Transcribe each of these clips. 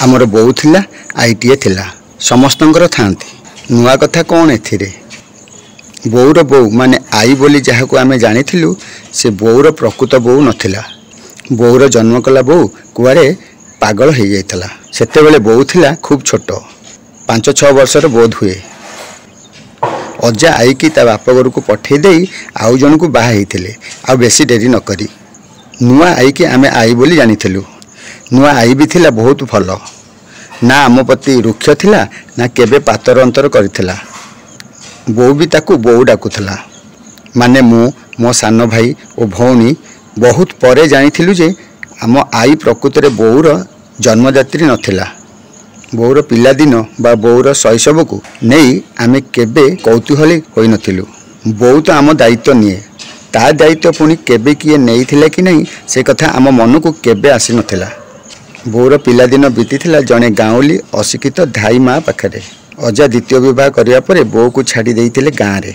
आमर बोऊ थिला आईटीए थिला समस्तंकर थांती नुआ कथा कौन एथिरे बोऊर बोऊ माने आई बोली जहाको आमे जानिथिलु से बोऊर प्रकृत बोऊ नथिला। बोऊर जन्म कला बोऊ कुआरे पागल हो जाइतला। सेतेबेले बोऊ थिला खूब छोट 5-6 वर्षर बोध हुए। अजा आई की ता बाप घर को पठे देई आउ जन को बाहा हेइथिले आ बेसी डेरी न करी नुआ आई की आमे आई बोली जानिथिलु। नुआ आई भी थिला बहुत भल ना आम प्रति रुक्ष थिला ना केबे पातर अंतर करिथिला। बोऊ भी ताकू बोऊ डाकुथला माने मो सान भाई और भौणी बहुत परे जानिथिलु जे आम आई प्रकृत रे बोऊर जन्मदात्री नथिला। बोऊर पिलादिन बा बोऊर शैशव को नहीं आमे केबे कौतूहली होई नथिलु। बोऊ तो आम दायित्व निये ता दायित्व पुणी केबे किए नहीं थिला कि नहीं से कथा आम मन को केबे आसी नथिला। बोऊर पिलादिन बीतीथिला जने गाँवली अशिक्षित धाई माँ पाखरे। अजा द्वितीय विवाह करिया परे बोऊ को छाड़ी देइथिले गाँ रे।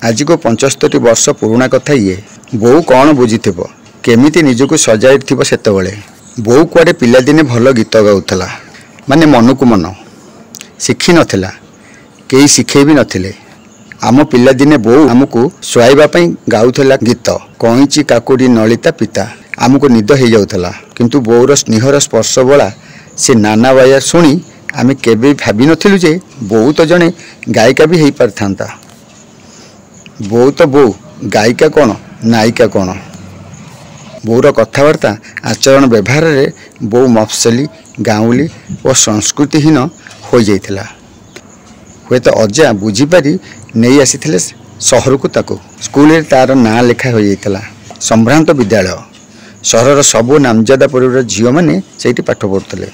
आज को 75 वर्ष पुराना कथा ये। बोऊ कौन बुझीथिबो केमिति निजको सजाइथिबो सेतेबेले। बोऊ कुआडे पिलादिने भल गीत गाउथला माने मन को मन शिखी नथिला केही शिखे भी नथिले। आम पिलादिने बोऊ आमको सुआइबा पई गाउथला गीत कईची काकुड़ी नलिता पिता आमको निद हो जाउथला। किंतु बोऊर स्नेहर स्पर्श बला से नाना बाया शुणी आमे केबे भाबी नथिलु जे बोऊ तो जने गायिका भी हेई पारथांता। बोऊ तो बोऊ गायिका कौन नायिका कौन। बोऊर कथबार्ता आचरण व्यवहार रे बोऊ मफसली गाँवली और संस्कृतिहीन हो जाइथिला। हुए तो अजा बुझीपारी नहीं आसीथिले सहर को ताको स्कूल रे तार ना लेखा हो जाइथिला। संभ्रांत विद्यालय सहरर सबो नामजादा परिवार झील मैंने सेठी पाठ पढ़ुले।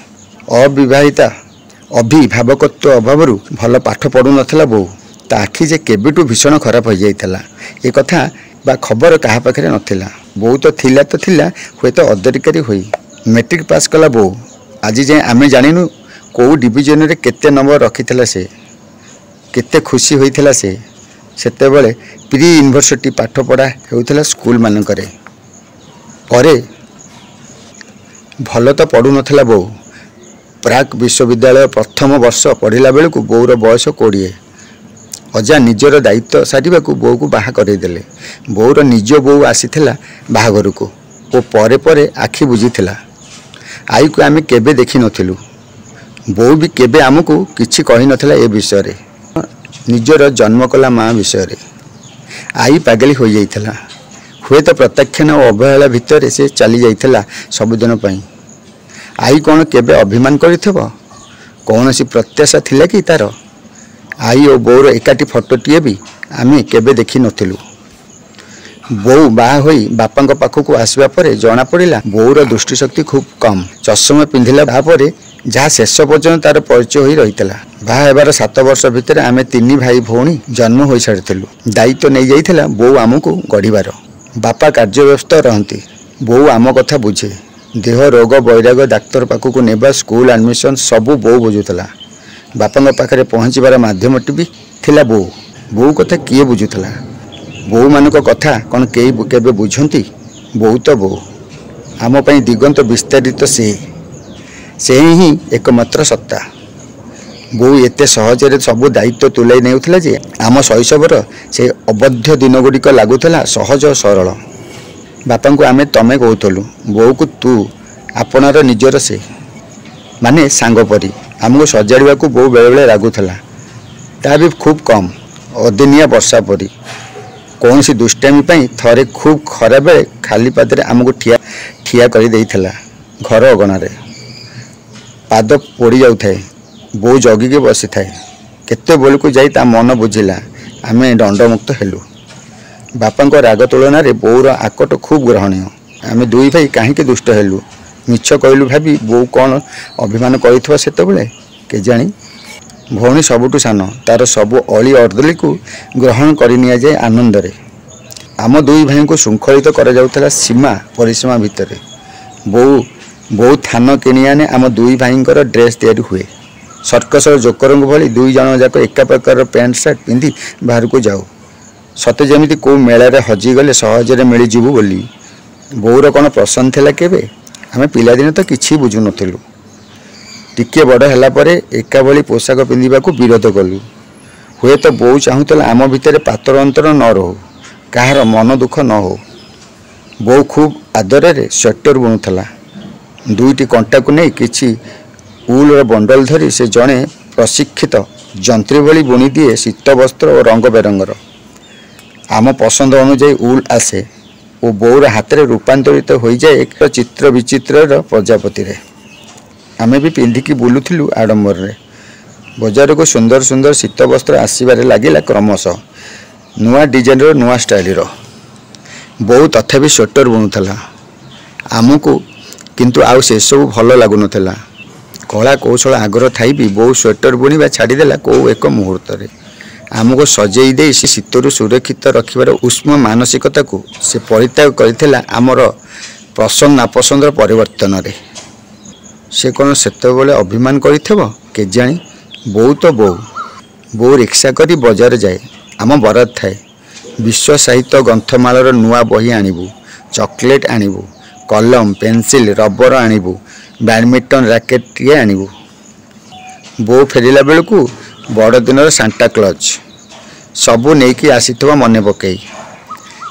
अविवाहिता अभिभावकत्व अभाव भल पाठ पढ़ु नथिला बोऊ ता आखि जे केबेटू भीषण खराब हो जाइथिला ए कथा बा खबर कहा पाखरे नथिला। बोऊ तो थिला हुए तो अदरिकारी होई मैट्रिक पास कला बोऊ आज जाए आमे जानिनु को डिविजन रे केते नंबर रखिथिला से केते खुशी होइथिला से। सेतेबेले प्री यूनिवर्सिटी पाठ पढ़ा हेउथिला स्कूल मानकरे। परे भल तो पढ़ु नथिला बोऊ। प्राक विश्वविद्यालय प्रथम वर्ष पढ़िला बेलू बोऊर बयस 20। अजा निजर दायित्व सारिबा बोऊ को बाहा करदेले। बोऊर निज बोऊ आसीथिला बाहाघर को ओ परे परे आखि बुझीथिला। आई को आमे केबे देखि नथिलु। बोऊ भी केबे आमको किछि कहि नथिला ए विषय रे निजर जन्म कला माँ विषय रे। आई पागली हो जाइथिला। हुए तो प्रत्याख्यान और अवहेला भितर से चली जाइथिला सबुदिन पई। आई कौन केबे अभिमान करिथिबो कौन सी प्रत्याशा थिला कि तार। आई और बोऊर एकाठी फटोटीए भी आमे केबे देखि नथिलु। बोऊ बाहा होई बापांक पाखक आसवा परे जना पड़िला बोऊर दृष्टिशक्ति खूब कम। चषमा पिंधिला भापरे जहाँ शेष पर्यंत तार परिचय होई रहितला। बाहा हेबार 7 वर्ष भितर आमे 3 भाई भौणी जन्म होई सारिथिलु। दायित्व नहीं जाइथिला बोऊ आमको गढ़िबार। बापा कार्य व्यस्त रहंती। बोऊ आम कथा बुझे। देह रोग बैराग डाक्तर पाखक नेबा स्कूल एडमिशन सबू बोऊ बुझुथला। बापा पाखरे पहुँचबार माध्यमटी भी थिला बोऊ। बोऊ कथा किए बुझुथला। बोऊ मानक कथा कौन कई केबे बुझंती। बोऊ तो बोऊ आम पई दिगंत विस्तारित से ही एकमात्र सत्ता। बोऊ एते सहजरे सबू दायित्व तुलाई नेउथला जे आम शैशवर से अबध्य दिन गुड़िक लगुला सहज और सरल। बापा को आमे तमे कहूलु बोऊ को तू आपणार निजर से माने सांग परी आमको सजाड़ा को बोऊ बेले बेले लगुला ता भी खूब कम अदिनिया वर्षा परी। कौन सी दुष्टामी पाई थरे खूब खरा बेले खाली पादरे आमको ठिया कर देइथिला घर अगणारे। पाद पोड़ी जाउथाए बोऊ जगिके बसी थाए। केते बेल को जाई ता मन बुझिला आमे दंडमुक्त हेलु। बापा राग तुलन में बोऊर आकट खूब ग्रहणीय। आमे दुई भाई कहीं दुष्ट हेलु मिछ कहलु भाभी बोऊ कौन अभिमान कर सेतबेले केजाणी। भौणी सबुठु सान तार सबु अली अर्दली को ग्रहण कर नि जाए आनंद रे। आम दुई भाई को श्रृंखलित कर जाउथला सीमा परिसीमा भितर। बोऊ थान किणी आने आम दुई भाई ड्रेस तैयारी हुए। सर्कस जोकर भली दुई जन जाक एका प्रकार पैंट सार्ट पिंधि बाहर को जाऊ सते जमी कौ मेलार हजिगले सहजरे मिलजु बोली। बोऊर कौन पसंद थिला केबे आमे पिलादिने तो किछि बुझु नथिलु। टिके बड़ है पर एका भली पोशाक पिंधा विरोध कलु। हुए तो बो चाहूला आम भितर पातर अंतर न रो, कहार मन दुख न हो। बो खूब आदर रे स्वेटर बुणुला। दुईटी कंटा को नहीं किछि उल बंडल धरी से जड़े प्रशिक्षित जंत्री भली बुणी दिए शीत वस्त्र और रंग बेरंगर। आम पसंद अनुजाई उल आसे और बोर हाथ में रूपांतरित हो जाए एक चित्र विचित्र प्रजापति रे। आमे भी पिंधिकी बुलुथिलु आडंबर रे। बजार को सुंदर सुंदर शीत वस्त्र आसबार लगिला क्रमशः नुआ डिजाइन नुआ स्टाइल रो। बो तथापि स्वेटर बुणुला आमको, किंतु आउ से सब भल लगुनथला। कला कौशल आग्रह थाई भी बो स्वेटर बुणवा छाड़देला कौ एक मुहूर्त रे। आमको सजेई दे शीतरु सुरक्षित रखिबार उष्म मानसिकता को से परित्याग करथिला आमर पसंद नापसंदर परिवर्तन रे। से कौन सेतबेले अभिमान करिथबो केजाणी। बो तो बो रिक्शा करी बजार जाए। आम बरात थाए विश्व साहित्य ग्रंथमालार नुआ बही आणिबू, चॉकलेट आणिबू, कलम पेंसिल रबर आणिबू, बैडमिंटन रैकेट आणिबू। बो फेरिला बेलू बड़ दिन सांता क्लज सबू नहीं आसीथिबा मने पकई।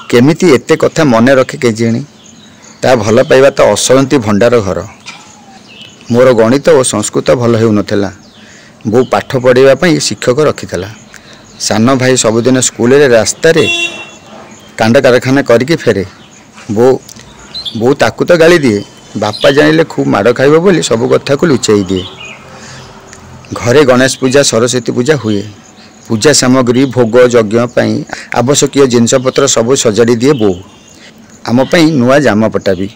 केमिति एते कथा मने रखे केजाणी। ता भल पाइबा तो असरंती भंडार घर। मोर गणित और संस्कृत भल हेउनथला। बो पाठ पढ़ाई शिक्षक रखिथला। सान भाई सबुदिन स्कूल रे रास्ता रे कांड कारखाना करके फेरे। बो ताकू तो गाली दिए, बापा जानिले खूब माड़ खाइबो बोली सब कथा को लुचाई दिए। घरे गणेश पूजा सरस्वती पूजा हुए। पूजा सामग्री भोग यज्ञ पाई आवश्यक जिनपतर सब सजाड़ी दिए बो। आम पाई नुआ जामापटा भी।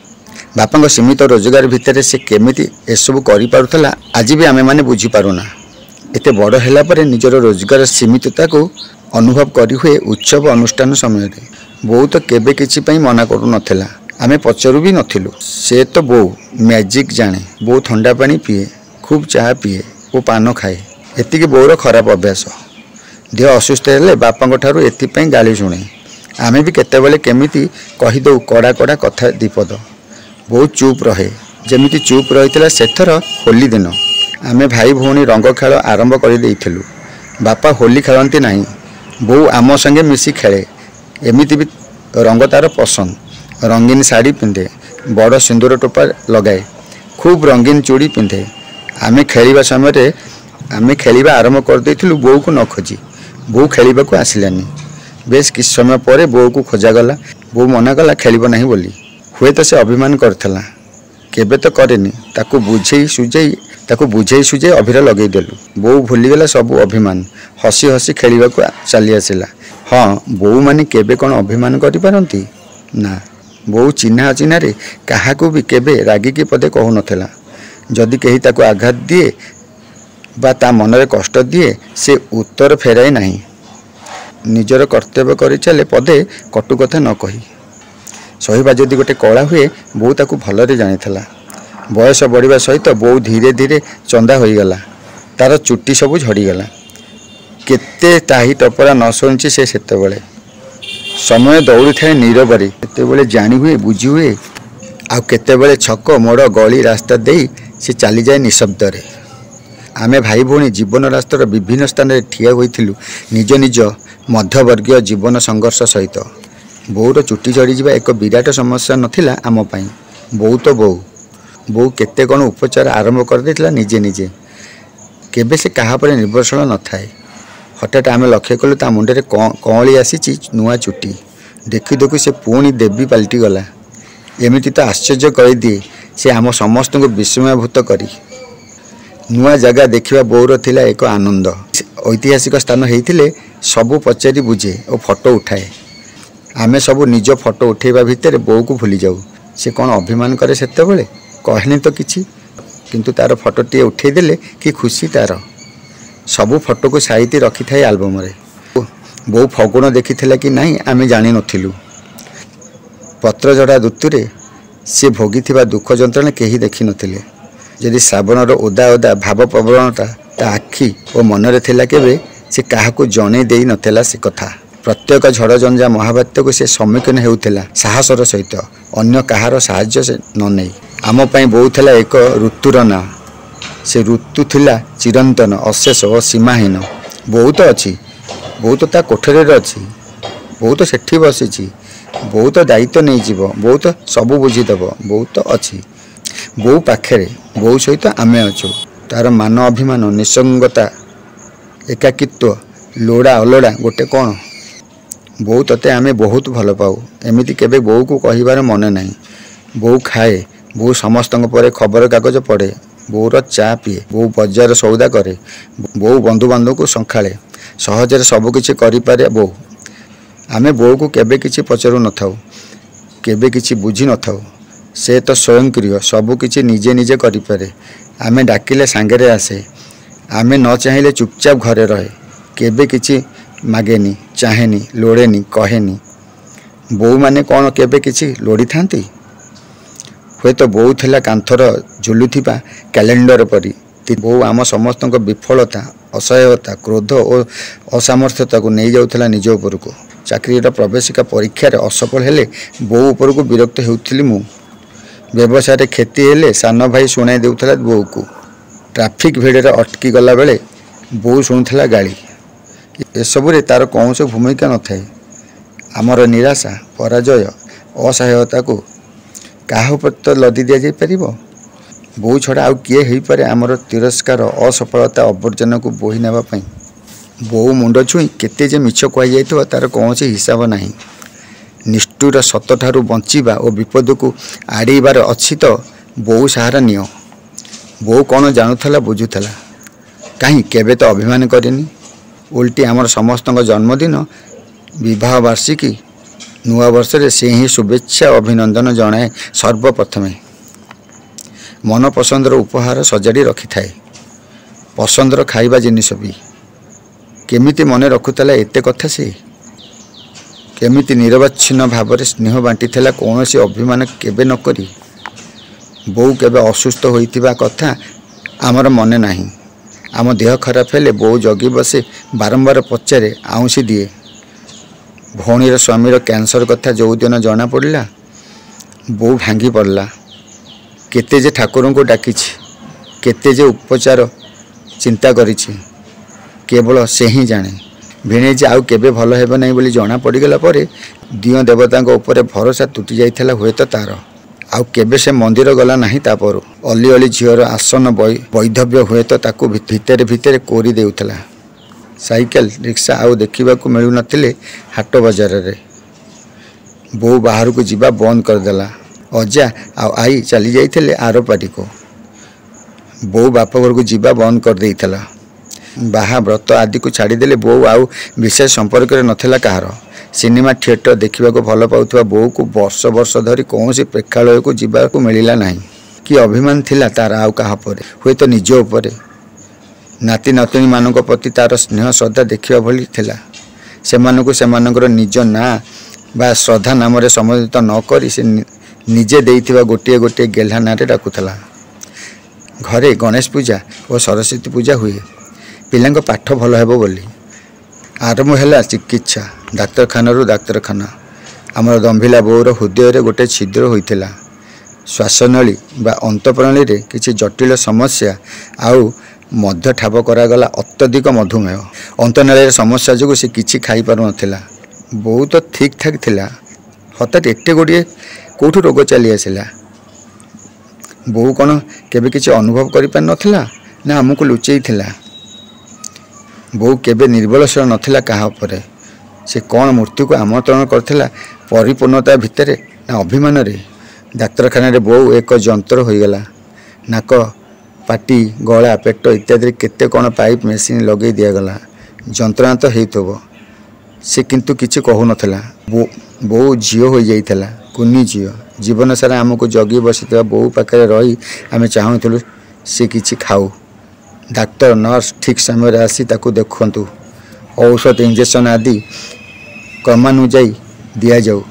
बापा सीमित रोजगार भितर से केमिति एसबू करि पारुथला आज भी आमे माने बुझी पारुना। एते बड़ हैला परे निजर रोजगार सीमितता को अनुभव करी हुए उत्सव अनुष्ठान समय रे। बो तो केबे किछि पई मना करू नथिला। आमे पचरू भी नथिलु। से तो बो मैजिक जाने। बो ठंडा पानी पिए, खूब चाह पिए और पान खाए। एतिकी बोर खराब अभ्यास। देह असुस्थ हेले बापा ठारू एथिपाई गाली शुणे। आमे भी केतेबेले केमिति कहीदौ कड़ा कड़ा कथा दीपद। बो चुप रहे जेमिति चुप रही सेथर होली दिन। आमे भाई भौणी रंग खेल आरंभ कर देइथिलु। बापा होली खेलती नहीं, बो आम संगे मिसी खेले। एमिति भी रंग तार पसंद। रंगीन साड़ी पिंधे, बड़ सिंदूर टोपा लगाए, खूब रंगीन चूड़ी पिंधे। आमे खेलिबा समय आमे खेलिबा आरंभ कर देइथिलु बो को न खोजी। बो खेलिबा को आसिलानी। बेस किछ समय पर बो को खोजा गला। बो मना कला खेलिबो नहीं बोली। हुए तो से अभिमान करथला, केबे तो करेनी। ताकू बुझेई सुझे अभिर लगे देलु। बो भूलीगला सबू अभिमान। हसी हसी खेलिबा को चली आसिला। हाँ, बो माने केबे कौन अभिमान करि पारंती ना। बो चिन्हा अचिन्हा रे काहाकू भी केबे रागिकी पदे कहू नथला। जदि केही ताकू आघात दिए बा ता मनरे कष्ट दिए से उत्तर फेराए नहीं। निजर कर्तव्य करि चले पदे कटु कथा न कही। सहीबा जदि गोटे कला हुए बो ताकू भलरे जानिथला। बयस बढ़िबा सहित बो धीरे धीरे चंदा होईगला। तार चुट्टी सबू झड़ीगला। केते ताही टपरा न शुणिछि से सेतेबेले। समय दौड़ी थाए नीरबरे। केतेबेले जानी हुए बुझी हुए आ केतेबेले छक मोड़ गली रास्ता देई से चली जाए निशब्द रे। आमे भाई भौणी जीवन रास्तार विभिन्न स्थान रे ठिया होइथिलु निज निज मध्यवर्गीय जीवन संघर्ष सहित। बोर चुट्टी झड़ी जावा एक विराट समस्या नथिला आम पाई। बो तो बो केते कौन उपचार आरंभ कर देथिला निजे निजे। केबे से कहा पर निर्भरशील न थाए। हठात आमे लक्ष्य कलु ता मुंडे कौली आसी नुआ चुट्टी। देखु देखु से पुणी देवी पलटि गला। एमिति तो आश्चर्य कर दिए से आम समस्त को विस्मयभूत करी। नुआ जगह देखा बोर थिला एक आनंद। ऐतिहासिक स्थान होइथिले सबू पचारि बुझे और फोटो उठाए। आमे सबू निज फोटो उठेबा भितर बो को भूली जाऊ। से कौन अभिमान करे सेतेबेले कहनी तो किछि, किंतु तार फोटोटी उठे देले कि खुशी तार। सबू फोटो को साइती रखी थाए आल्बम रे। बो फगुण देखी कि नहीं आमे जानी नथिलु। पत्र जड़ा ऋतुरे से भोगी दुख जंत्रणा केही देखी नथिले। जदि श्रावणर ओदा ओदा भाव प्रवणता ता आखि और मनरे थिला केबे से काहाकू जणे देई नथिला से कथा। प्रत्येक झड़ जंजा महाबात्य को से सम्मुखीन हेउथिला साहसर सहित। अन्य काहार साहाय्य से न नहीं। आम पाई बो थिला एक ऋतुर ना। से ऋतु थिला चिरंतन अशेष और सीमाहीन। बहुत अच्छी बहुत ता कोठरी अच्छी बहुत सेठी बसी बहुत दायित्व नहीं जीव बहुत सबू बुझीदेव बहुत अच्छी बो पाखे बो सहित आमे अच्छु तार मान अभिमान निसंगता एकाकित्व लोड़ा अलोड़ा गोटे कौन बो ते आमे बहुत भल पाऊ एमती केबे बो को कहिबार मन नहीं। बो खाए बो समस्त पर खबर कागज पढ़े बोर चा पीए बो बजार सौदा करे बो बंधु बांधव को संखाले सहजरे सबकिछि करिपारे बो आमे बो को केबे किछि पचरु न थाउ केबे किछि बुझी न थाउ से तो स्वयंक्रिय सबकिछि निजे निजे करिपारे आमे डाकिले सांगरे आसे आमे न चाहिए चुपचाप घरे रहे केबे किछि मागेनी चाहेनी लोड़ेनी कहेनी। बो माने कौन केबे किछि लोड़ी थांती हुए तो बो थिला कांथर झुलुथिबा कैलेंडर परी बो आम समस्त विफलता असहायता क्रोध और असामर्थ्यता को नहीं जाउथला निज उपर को चाकरीर प्रवेशिका परीक्षार असफल हेले बो उपर को विरक्त हेउथिली मु व्यवसाय क्षति हेले सान भाई शुणाई देउथला बो को ट्राफिक भिड़े अटकी गला बेले बो शुणुला गाड़ी एसबुरे तार कौन से भूमिका न थाए आमर निराशा पराजय असहायता को क्या तो लदी दि जापर बो छड़ा आउ किए हो पारे आमर तिरस्कार असफलता अवर्जन को बोही नापी बो मुंड छुई केते जे मिछ कह तार कौन से हिसाब नहीं। निष्ठुर सत ठारू बंचिबा और विपद को आड़ेबार अच्छी तो बो सहारा नियो बो कौन जानूला बुझुला कहीं केबे तो अभिमान करेनी उल्टी आमर समस्त जन्मदिन विवाह वार्षिकी नुआ वर्ष से ही शुभेच्छा अभिनंदन जनाए सर्वप्रथमे मन पसंदर उपहार सजाड़ी रखि थाए पसंदर खाइबा जिनिस भी केमिति मने रखुतला एते कथा से केमिति निरवच्छिन्न भाव स्नेह बांटी थिला कौन से अभिमान केबे न करी बो केबे असुस्थ होइतिबा कथा आमर मने नाही। आम देह खराब हेले बो जगी बसे बारंबार पचारे आउँसी दिए भौणीर स्वामीर कैंसर कथा जो दिन जना पड़ा बो भांगी पड़ला केते जे ठाकुर को डाकी केते जे उपचार चिंता करिछि केवल से ही जाने भिणे जे आउ केबे भल हेबो नहीं बोली जना पड़गला परे दिय देवता ऊपर भरोसा तुटी जाइथला हुए तो तार आउ केबे से मंदिर गला नहीं तापर अली अली झीर आसन वैधव्य हुए तो ताकू भितर भितर कोरी देउथला साइकेल रिक्शा आउ देखा मिलू नथिले हाट बजार रे बो बाहर को जीवा बंद करदेला अजा आई चली जाइथिले आर पाटी को बो बाप घर को जीवा बंद कर देइथला बाहा व्रत आदि को छाड़ीदेले बो आउ विशेष संपर्क नथिला कहार सिनेमा थिएटर देखा भल पाउथबा बो को वर्ष वर्ष धरी कौन सी प्रेक्षालय को जीवा को मिलला नहीं कि अभिमान थिला तार आउ कहा परे हुए तो निज उपरे नाती नातुणी मानक प्रति तार स्नेह श्रद्धा देखा भली थिला सेमानकर निज ना बा श्रद्धा नाम सम्बोधित न करी से निजे देइथिबा गोटे गोटे गेल्हा नारे डाकुथला। घरे गणेश पूजा और सरस्वती पूजा हुए पिलांक पाठ भल हेबो बोली आरंभ है चिकित्सा डाक्तरखाना डाक्तरखाना आमर दंभिला बोर हृदय गोटे छिद्र होइथिला श्वासनली बा अंतप्रणाली रे किछि जटिल समस्या आउ मध्य ठाब करागला अत्यधिक मधुमेह अंतनाली समस्या जो से किछि खाई पारु नथिला बहुत ठीक ठाक थिला हठात एटे गोटे कौठु रोग चली आसिला बो कौन केबे किछि अनुभव करि पार नथिला ना हमको लुचेई थिला बो केबे निर्बलशील नथिला कहा उपरे से कौन मृत्यु को आमंत्रण करथिला परिपूर्णता भितरे ना अभिमान रे डाक्तरखाना रे बो एक जंतर होइगला नाक पाटी गला पेट इत्यादि केते कौन पाइप मेसीन लगे दिगला जंत्रणा तो हेइथबो से किंतु किछि कहू नथिला बो झियो हो जाइथला कुनी झियो जीवन सारा आमको जगी बसिथिबा बो पाखरे रही आमे चाहुथलु से किछि खाऊ डाक्तर नर्स ठीक समय आसी ताकू देखंतु औषध इंजेक्शन आदि क्रमानुजाई दिया जाऊ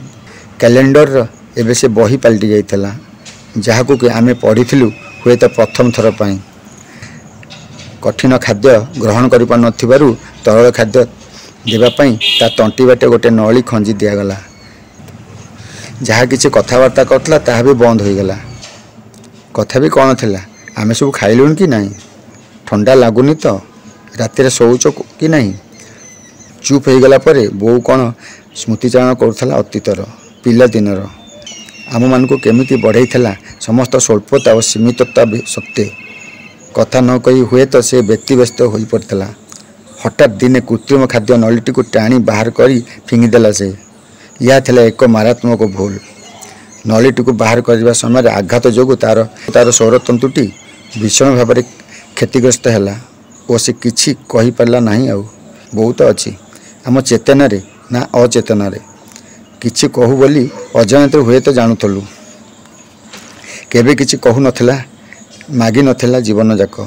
कैलेंडर एबे से बही पलटि जाइथला जहाकू कि आमे पढ़िथिलु हुए तो प्रथम थर पाई कठिन खाद्य ग्रहण करि पार नथिबारु तरल खाद्य देबा पाई ता तंटी बाटे गोटे नली खंजी दियागला जहाँ किसी कथबार्ता करतला ताहा भी बंद हो गला कथा भी कौन थिला आमे सब खाइलुन कि नहीं। ठंडा लगुनि तो रातिर शौच कि नहीं। चुप हो गला पर बोऊ कौन स्मृतिचारण करुला अतीतर पिलादिनर आम मान केमी बढ़ई समस्त स्वल्पता और सीमितता सत्वे कथा न कही हुए तो से व्यक्तिव्यस्त हो पड़ता। हठात दिने कृत्रिम खाद्य नलीटी को टाणी बाहर कर फिंगिदेला से। यह थिला एक मारात्मक भूल। नलीटी को बाहर करने समय आघात जो तार तार स्वरतंतुटी भीषण भाव में क्षतिग्रस्त है और से किछि कहि पारला नहीं। आउ बहुत अच्छी आम चेतना रे ना अचेतन किछि कहू बोली अजाणत हुए तो जानूलु केबे किछि कहू नथिला मागी नथिला जीवन जाक।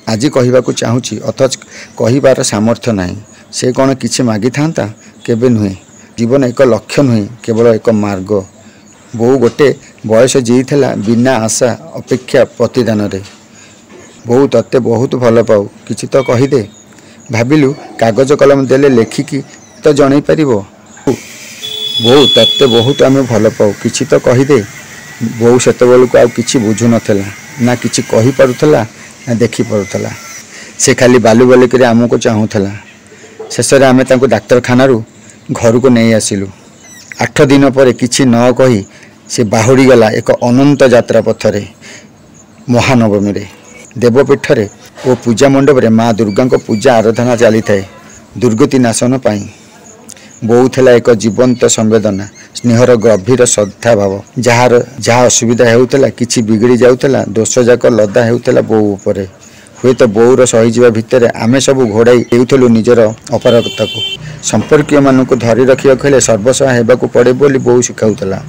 आज कहवाक चाहूँगी अथच कहबार सामर्थ्य नहीं। से कौन किछि मागी था केबे नुहे। जीवन एक लक्ष्य नुहे केवल एक मार्ग। बोऊ गोटे बयस जीला बिना आशा अपेक्षा प्रतिदान रे। बोऊ तत्ते बहुत भल पाऊ किछि तो कहीदे। भाविलु कागज कलम देले लेखिकी तो जन पार। बोऊ तत्ते बहुत आम भल पाऊ किछि तो कहीदे। बोऊ सेत बेलू आउ किछि बुझु नथिला ना किछि कहि पारुथला ना देखि पारुथला। से खाली बालू बालिक आमको चाहूला। शेष में आम डाक्तरखाना घर को नहीं आसिलु। 8 दिन पर किछि न कही से बाहुड़ी गला एक अनंत यात्रा पथरे। महानवमी रे देवपीठ रे और पूजा मंडप रे माँ दुर्गा को पूजा आराधना चली थाए दुर्गति नाशन पाई। बोऊ थिला एक जीवंत संवेदना स्नेहर गभीर श्रद्धा भाव। जहाँ असुविधा होउतला किछि बिगड़ी जाउतला दोष जाक लदा होउतला बोऊ उपरे। हुए तो बोऊर सहीजा भितर आमे सब घोड़ाई देउथलु निजर अपराधता को। संपर्कीय मानक धरी रखिया कहले सर्वसहा हेबाकू पड़े बोली बोऊ शिखाउतला।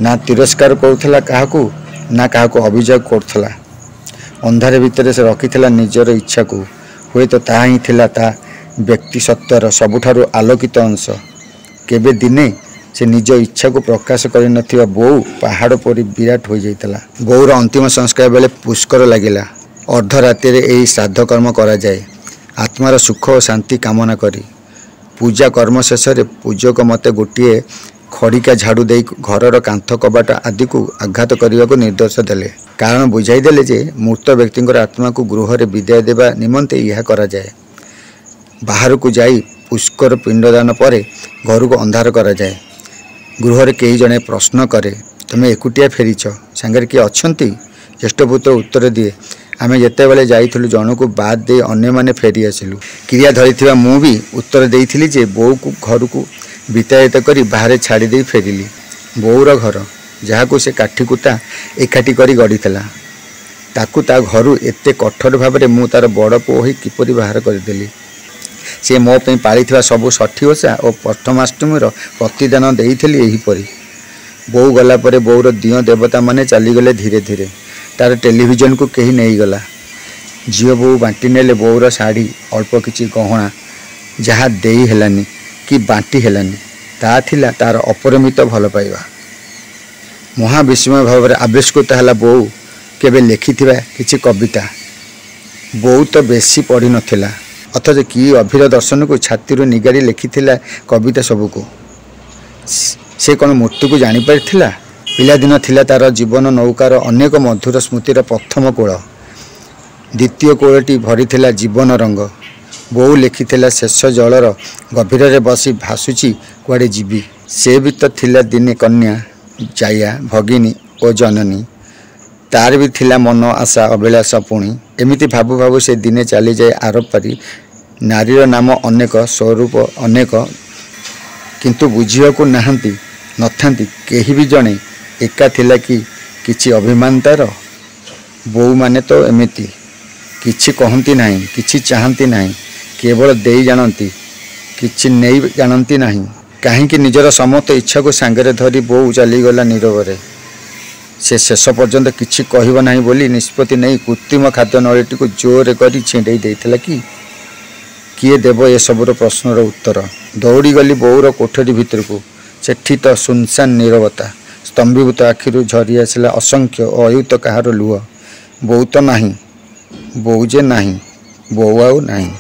ना तिरस्कार करुथला काहाकू ना काहाकू अभियोग करुथला। अंधारे भितर से रखिथिला निजर इच्छा को। हुए तो ताहा ही थिला ता व्यक्ति सत्वर सबुठारु आलोकित अंश। केबे दिने से निज इच्छा को प्रकाश कर नथिबा बोऊ पहाड़ परी विराट हो जाइतला। बोऊर अंतिम संस्कार बेले पुष्कर लागिला। अर्धराति यही श्राद्ध कर्म करा जाए आत्मार सुख और शांति कामना करी। पूजा कर्म शेष पूजक मते गोटे खड़िका झाड़ू दे घरर कांथ कबाट आदि को आघात करने को निर्देश देले। कारण बुझाई देले जे मृत व्यक्ति आत्मा को गृह विदाय देवा निमंते यह करा जाए। बाहर को जाई पुष्कर पिंडदान पर घर को अंधार करा जाए। गृह कई जने प्रश्न करे तुम्हें एकुटिया फेरीच सांगे किए अच्छी। ज्येष्ठपुत्र उत्तर दिए आमे जिते बेले जाइलु जन को बाद दे अन्य माने फेरी आसिलु। क्रिया धरी मु भी उत्तर देइथिली जे बोऊ को घर को वितायित करी बाहर छाड़ी दे फेरिली। बोऊर घर जहाँ को से काठी कुटा एकाठी करी गढ़ीला ताकू ता घर एते कठोर भाव में मु तार बड़ पुओ हो किपरि बाहर करदेली। से मो पे पाली सबू षठी ओषा और प्रथमाष्टमी प्रतिदान देइथिली एहीपरि। बोऊ गला परे बोऊर दिय देवता माने चलीगले धीरे धीरे। तार टेलीविजन को कहीं नहीं गला। झील बोऊ बांटी नेले बोऊर शाढ़ी अल्प किछि गहना जहाँ देई हेलानी कि बांटी हेलानी ता थिला तार अपरिमित भल पाइबा। महाविस्मय भाव में आविष्कृत है बोऊ केबे लिखिथिबा किछि कविता। बोऊ तो बेसी पढ़ी नथिला अथच कि अभिर दर्शन को छाती निगारी लिखिथिला कविता सबको। से कौन मृत्यु को जानी पारिथिला। पिलादिन थिला तार जीवन नौकार अनेक मधुर स्मृतिर प्रथम कूल। द्वितीय कूलटी भरी जीवन रंग। बोऊ लिखिथिला शेष जलर गभीर रे बसी भासुची कुआडे जीवी। से भी तो थिला दिने कन्या जाया भगिनी और जननी। तार भी थिला मन आशा अभिलाषा पुणी। एमिति भाबु भाबु से दिने चली जाए आर पारी। नारीर नाम अनेक स्वरूप अनेक किंतु बुझिया को नहांती नथांती केही भी जणे एका थिला कि किछि अभिमान तार। बोऊ माने तो एमिति किछि कहंती नाही किछि चाहंती नाही केवल देई जानती किछि नेई जानती नाही। काहींकि निजर समस्त इच्छा को सांगरे धरी बोऊ चलीगला नीरवरे। से शेष पर्यंत किछि कहब नाही बोली निष्पत्ति नहीं कृत्रिम खाद्य नळीटी को जोर करी छिंडई देइथिला कि किए देव ए सबुर प्रश्नर उत्तर। दौड़ी गली बोऊर कोठरी भितर को। सेठी तो सुनसान नीरवता। स्तंभीभूत आखिरु झरी आसला असंख्य अयुत कहार लुह। बोऊ तो नाही बोऊ जे नाही बोऊ आउ नाही।